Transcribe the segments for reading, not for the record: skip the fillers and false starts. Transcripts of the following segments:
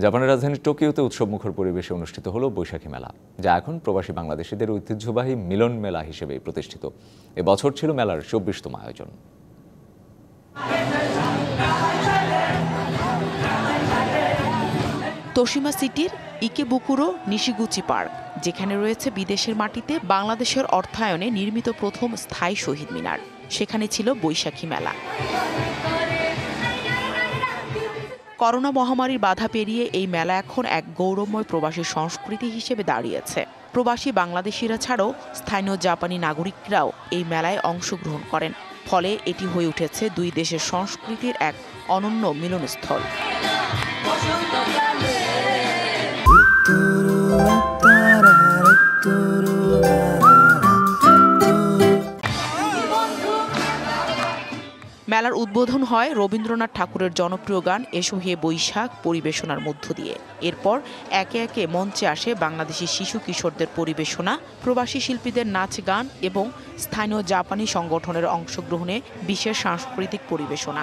জাপানের রাজধানী টোকিওতে উৎসবমুখর পরিবেশে অনুষ্ঠিত হলো বৈশাখী মেলা, যা এখন প্রবাসী বাংলাদেশিদের ঐতিহ্যবাহী মিলন মেলা হিসেবে প্রতিষ্ঠিত। এবছর ছিল মেলার ২৪তম আয়োজন। তোশিমা সিটির ইকেবুকুরো নিশিগুচি পার্ক, যেখানে রয়েছে বিদেশের মাটিতে বাংলাদেশের অর্থায়নে নির্মিত প্রথম স্থায়ী শহীদ মিনার, সেখানে ছিল বৈশাখী মেলা। করোনা মহামারীর বাধা পেরিয়ে এই মেলা এখন এক গৌরবময় প্রবাসী সংস্কৃতি হিসেবে দাঁড়িয়েছে। প্রবাসী বাংলাদেশিরা ছাড়াও স্থানীয় জাপানি নাগরিকরাও এই মেলায় অংশগ্রহণ করেন। ফলে এটি হয়ে উঠেছে দুই দেশের সংস্কৃতির এক অনন্য মিলনস্থল। মেলার উদ্বোধন হয় রবীন্দ্রনাথ ঠাকুরের জনপ্রিয় গান এসো হে বৈশাখ পরিবেশনার মধ্য দিয়ে। এরপর একে একে মঞ্চে আসে বাংলাদেশি শিশু কিশোরদের পরিবেশনা, প্রবাসী শিল্পীদের নাচ গান এবং স্থানীয় জাপানি সংগঠনের অংশগ্রহণে বিশেষ সাংস্কৃতিক পরিবেশনা।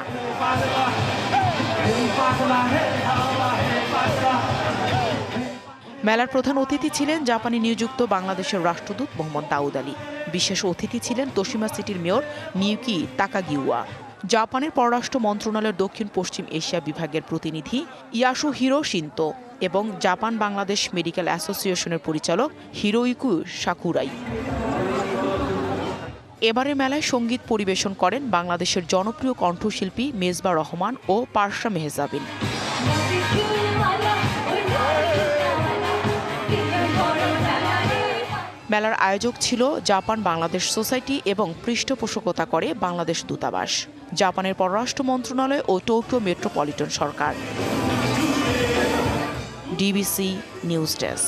মেলার প্রধান অতিথি ছিলেন জাপানে নিযুক্ত বাংলাদেশের রাষ্ট্রদূত মোহাম্মদ দাউদ আলী। বিশেষ অতিথি ছিলেন তোশিমা সিটির মেয়র মিয়ুকি তাকাগিওয়া, জাপানের পররাষ্ট্র মন্ত্রণালয়ের দক্ষিণ পশ্চিম এশিয়া বিভাগের প্রতিনিধি ইয়াসুহিরো শিন্তো এবং জাপান বাংলাদেশ মেডিকেল অ্যাসোসিয়েশনের পরিচালক হিরোইকু সাকুরাই। এবারের মেলায় সঙ্গীত পরিবেশন করেন বাংলাদেশের জনপ্রিয় কণ্ঠশিল্পী মেজবা রহমান ও পারসা মেহজাবিন। মেলার আয়োজক ছিল জাপান বাংলাদেশ সোসাইটি এবং পৃষ্ঠপোষকতা করে বাংলাদেশ দূতাবাস, জাপানের পররাষ্ট্র মন্ত্রণালয় ও টোকিও মেট্রোপলিটন সরকার। DBC news desk.